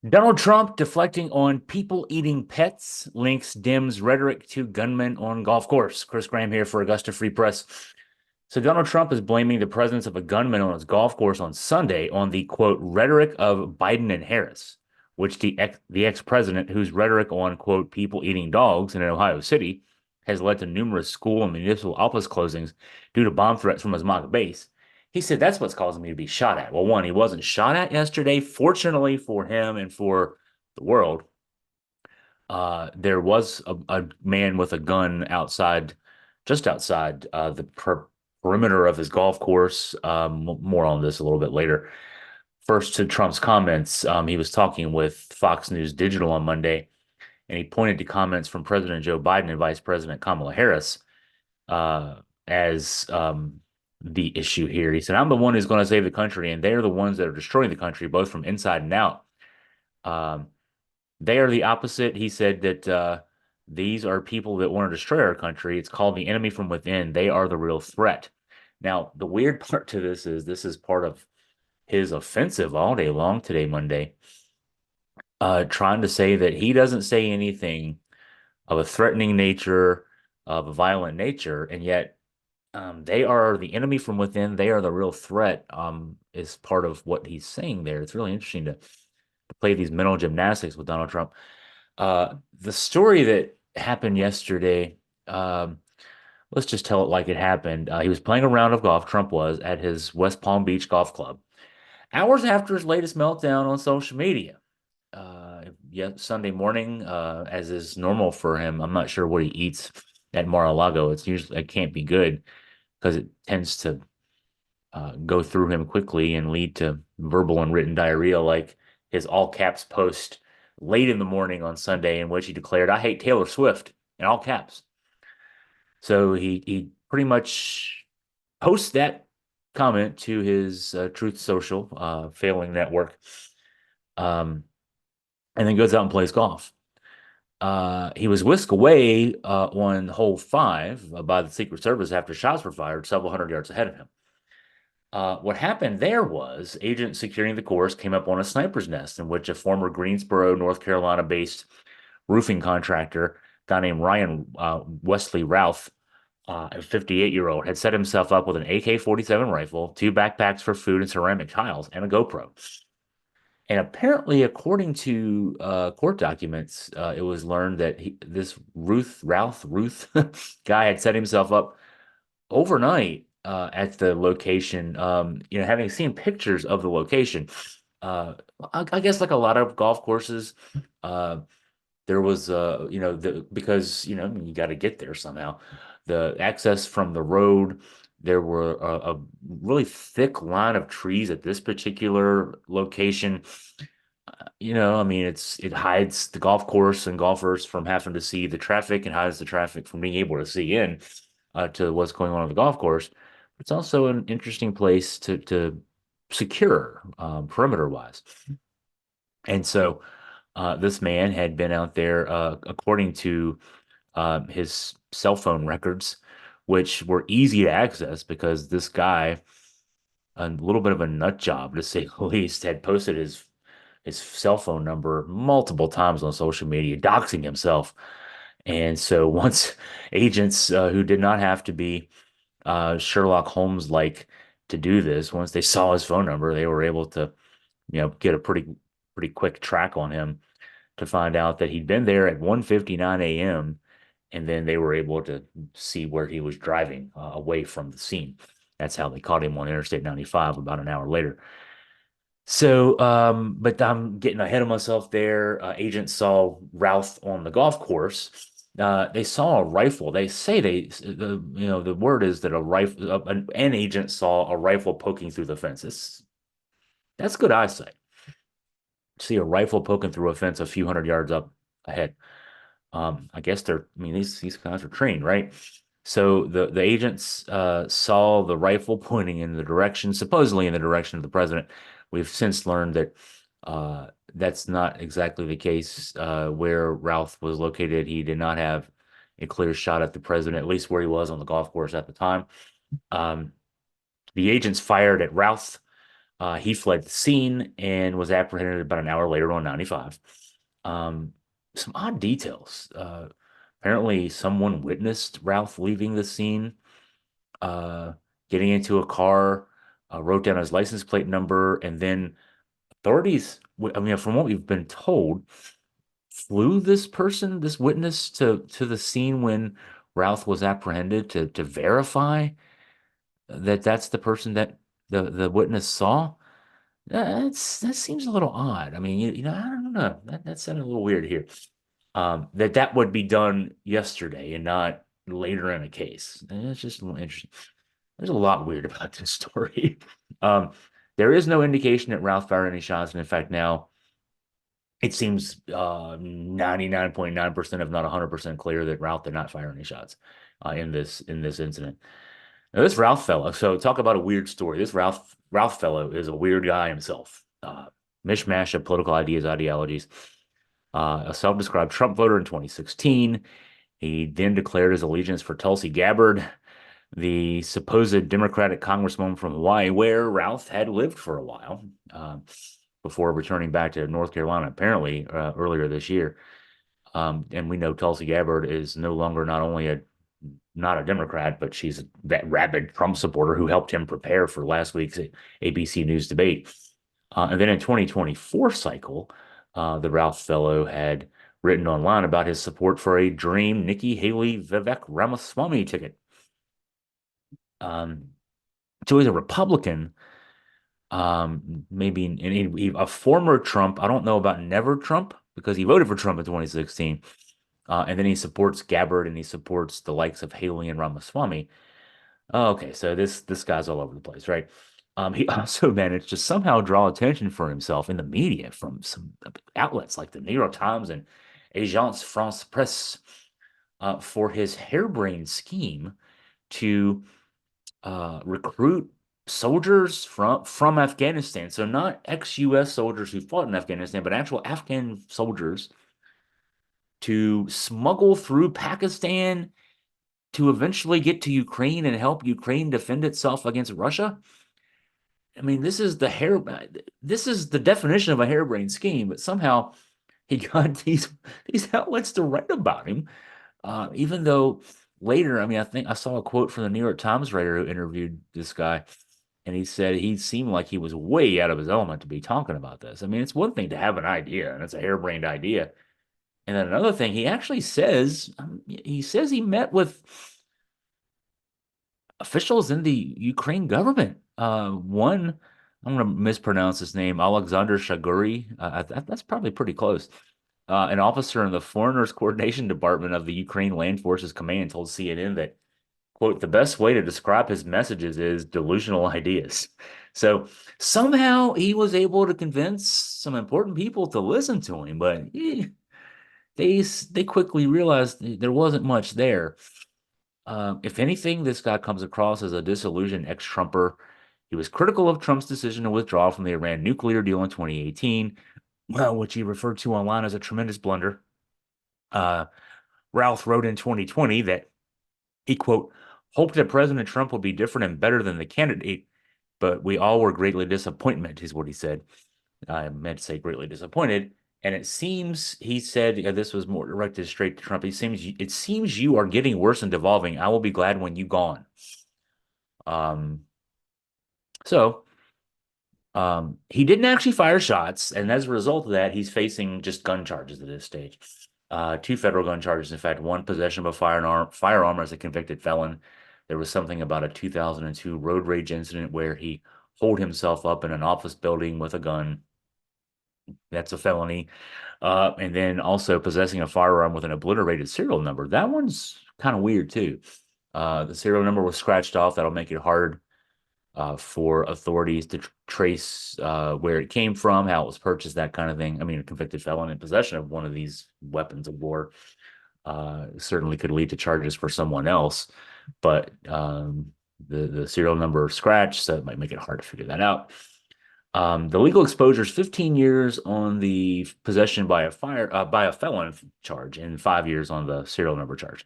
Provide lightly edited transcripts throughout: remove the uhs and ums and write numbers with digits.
Donald Trump deflecting on people eating pets links Dems rhetoric to gunmen on golf course. Chris Graham here for Augusta Free Press. So Donald Trump is blaming the presence of a gunman on his golf course on Sunday on the quote rhetoric of Biden and Harris, which the ex-president, whose rhetoric on quote people eating dogs in Ohio City has led to numerous school and municipal office closings due to bomb threats from his MAGA base. He said that's what's causing me to be shot at. Well, one, he wasn't shot at yesterday. Fortunately for him and for the world, there was a man with a gun outside, just outside the perimeter of his golf course. More on this a little bit later. First, to Trump's comments, he was talking with Fox News Digital on Monday, and he pointed to comments from President Joe Biden and Vice President Kamala Harris as the issue here. He said, "I'm the one who's going to save the country, and they're the ones that are destroying the country, both from inside and out." Um, they are the opposite. He said that these are people that want to destroy our country. It's called the enemy from within. They are the real threat. Now, the weird part to this is part of his offensive all day long today, Monday, trying to say that he doesn't say anything of a threatening nature, of a violent nature, and yet they are the enemy from within. They are the real threat, is part of what he's saying there. It's really interesting to play these mental gymnastics with Donald Trump. The story that happened yesterday, let's just tell it like it happened. He was playing a round of golf, Trump was, at his West Palm Beach golf club, hours after his latest meltdown on social media. Yeah, Sunday morning, as is normal for him. I'm not sure what he eats at Mar-a-Lago. It can't be good because it tends to go through him quickly and lead to verbal and written diarrhea, like his all caps post late in the morning on Sunday, in which he declared, "I hate Taylor Swift," in all caps. So he pretty much posts that comment to his Truth Social failing network, um, and then goes out and plays golf. He was whisked away on hole five by the Secret Service after shots were fired several hundred yards ahead of him. What happened there was agents securing the course came up on a sniper's nest in which a former Greensboro, North Carolina based roofing contractor, guy named Ryan Wesley Routh, a 58-year-old, had set himself up with an AK-47 rifle, two backpacks for food and ceramic tiles, and a GoPro. And apparently, according to court documents, it was learned that this Ruth guy had set himself up overnight at the location. Having seen pictures of the location, uh, I guess like a lot of golf courses, uh, there was because you got to get there somehow. The access from the road, there were a really thick line of trees at this particular location. I mean, it hides the golf course and golfers from having to see the traffic and hides the traffic from being able to see in to what's going on the golf course. It's also an interesting place to secure perimeter wise. And so this man had been out there, according to his cell phone records, which were easy to access because this guy, a little bit of a nut job to say the least, had posted his cell phone number multiple times on social media, doxing himself. And so once agents who did not have to be Sherlock Holmes like to do this, once they saw his phone number, they were able to, get a pretty quick track on him to find out that he'd been there at 1:59 a.m. And then they were able to see where he was driving away from the scene. That's how they caught him on Interstate 95 about an hour later. So, but I'm getting ahead of myself there. Agents saw Ralph on the golf course. They saw a rifle. They say the word is that a rifle, an agent saw a rifle poking through the fence. That's good eyesight. See a rifle poking through a fence a few hundred yards up ahead. I guess I mean, these guys are trained, right? So the agents saw the rifle pointing in the direction, supposedly in the direction of the president. We've since learned that that's not exactly the case. Where Ralph was located, he did not have a clear shot at the president, at least where he was on the golf course at the time. Um, the agents fired at Ralph. He fled the scene and was apprehended about an hour later on 95. Um, some odd details. Apparently, someone witnessed Ralph leaving the scene, uh, getting into a car, wrote down his license plate number, and then authorities, I mean, from what we've been told, flew this person, this witness, to the scene when Ralph was apprehended to verify that that's the person that the witness saw. That seems a little odd. I mean, I don't know. That sounded a little weird here. That would be done yesterday and not later in a case. And it's just a little interesting. There's a lot weird about this story. Um, there is no indication that Ralph fired any shots, and in fact, now it seems 99.9%, if not 100% clear that Ralph did not fire any shots in this incident. Now, this Ralph fellow, so talk about a weird story. This Ralph fellow is a weird guy himself. Mishmash of political ideas, ideologies. A self-described Trump voter in 2016. He then declared his allegiance for Tulsi Gabbard, the supposed Democratic congresswoman from Hawaii, where Ralph had lived for a while before returning back to North Carolina, apparently earlier this year. And we know Tulsi Gabbard is no longer not only not a Democrat, but she's that rabid Trump supporter who helped him prepare for last week's ABC News debate. And then in 2024 cycle, the Ralph Fellow had written online about his support for a dream Nikki Haley Vivek Ramaswamy ticket. Um, so he's a Republican, maybe a former Trump. I don't know about never Trump because he voted for Trump in 2016. And then he supports Gabbard and he supports the likes of Haley and Ramaswamy. Oh, okay, so this guy's all over the place, right? He also managed to somehow draw attention for himself in the media from some outlets like the New York Times and Agence France Presse for his harebrained scheme to recruit soldiers from Afghanistan. So not ex-US soldiers who fought in Afghanistan, but actual Afghan soldiers to smuggle through Pakistan to eventually get to Ukraine and help Ukraine defend itself against Russia. I mean, this is the definition of a harebrained scheme, but somehow he got these outlets to write about him. Even though later, I mean, I think I saw a quote from the New York Times writer who interviewed this guy, and he said he seemed like he was way out of his element to be talking about this. I mean, it's one thing to have an idea, and it's a harebrained idea. And then another thing, he actually says he met with officials in the Ukraine government. One, I'm going to mispronounce his name, Alexander Shaguri. That's probably pretty close. An officer in the Foreigners Coordination Department of the Ukraine Land Forces Command told CNN that, quote, the best way to describe his messages is delusional ideas. So somehow he was able to convince some important people to listen to him, but they quickly realized there wasn't much there. If anything, this guy comes across as a disillusioned ex-Trumper. He was critical of Trump's decision to withdraw from the Iran nuclear deal in 2018, well, which he referred to online as a tremendous blunder. Uh, Ralph wrote in 2020 that he, quote, hoped that President Trump would be different and better than the candidate, but we all were greatly disappointed, is what he said. I meant to say greatly disappointed. And it seems he said this was more directed straight to Trump. It seems you are getting worse and devolving. I will be glad when you gone. Um, so he didn't actually fire shots, and as a result of that, he's facing just gun charges at this stage. Two federal gun charges, in fact, one possession of a firearm as a convicted felon. There was something about a 2002 road rage incident where he holed himself up in an office building with a gun. That's a felony. And then also possessing a firearm with an obliterated serial number. That one's kind of weird too. The serial number was scratched off. That'll make it hard for authorities to trace where it came from, how it was purchased, that kind of thing. I mean, a convicted felon in possession of one of these weapons of war certainly could lead to charges for someone else, but the serial number scratched, so it might make it hard to figure that out. The legal exposure is 15 years on the possession by a felon charge and 5 years on the serial number charge.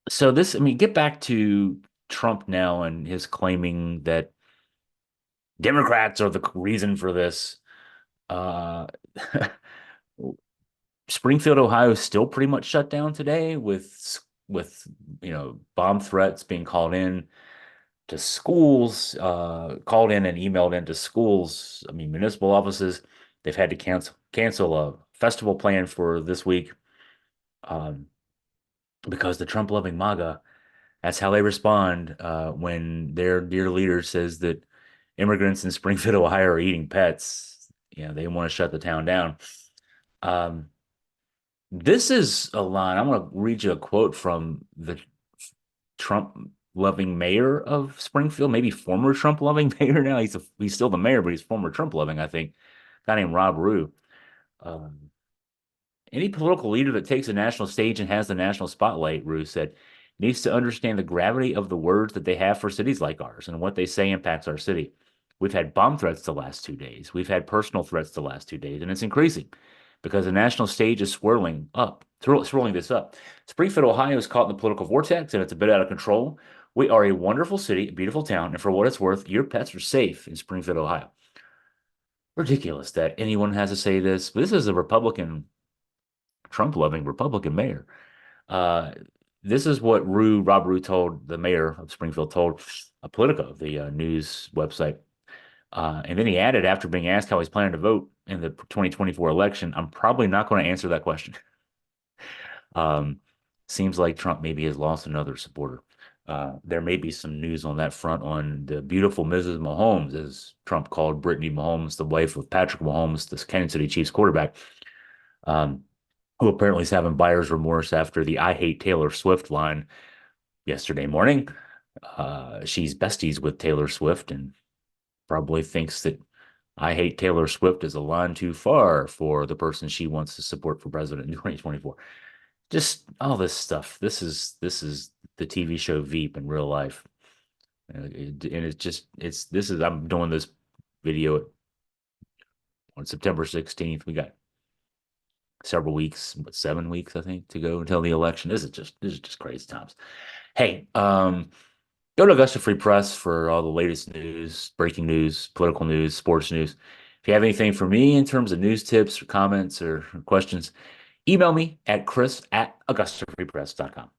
So this, I mean, get back to Trump now and his claiming that Democrats are the reason for this. Uh, Springfield, Ohio is still pretty much shut down today with bomb threats being called in to schools, called in and emailed into schools. I mean, municipal offices. They've had to cancel a festival plan for this week um, because the Trump loving MAGA. That's how they respond when their dear leader says that immigrants in Springfield, Ohio, are eating pets. They want to shut the town down. Um, This is a line. I'm going to read you a quote from the Trump loving mayor of Springfield, maybe former Trump loving mayor now. He's still the mayor, but he's former Trump loving, I think. A guy named Rob Rue. Um, any political leader that takes a national stage and has the national spotlight, Rue said, needs to understand the gravity of the words that they have for cities like ours and what they say impacts our city. We've had bomb threats the last 2 days. We've had personal threats the last 2 days, and it's increasing because the national stage is swirling this up. Springfield, Ohio is caught in the political vortex, and it's a bit out of control. We are a wonderful city, a beautiful town, and for what it's worth, your pets are safe in Springfield, Ohio. Ridiculous that anyone has to say this, but this is a Republican Trump loving Republican mayor. Uh, this is what Rob Rue told the mayor of Springfield, told Politico, the news website. And then he added, after being asked how he's planning to vote in the 2024 election, I'm probably not going to answer that question. Um, Seems like Trump maybe has lost another supporter. There may be some news on that front on the beautiful Mrs. Mahomes, as Trump called Brittany Mahomes, the wife of Patrick Mahomes, the Kansas City Chiefs quarterback. Who apparently is having buyer's remorse after the I hate Taylor Swift line yesterday morning. She's besties with Taylor Swift and probably thinks that I hate Taylor Swift is a line too far for the person she wants to support for president in 2024. Just all this stuff. This is the TV show Veep in real life. And I'm doing this video on September 16th. We got several weeks, 7 weeks, I think, to go until the election. This is just crazy times. Hey, go to Augusta Free Press for all the latest news, breaking news, political news, sports news. If you have anything for me in terms of news tips or comments or questions, email me at chris@augustafreepress.com.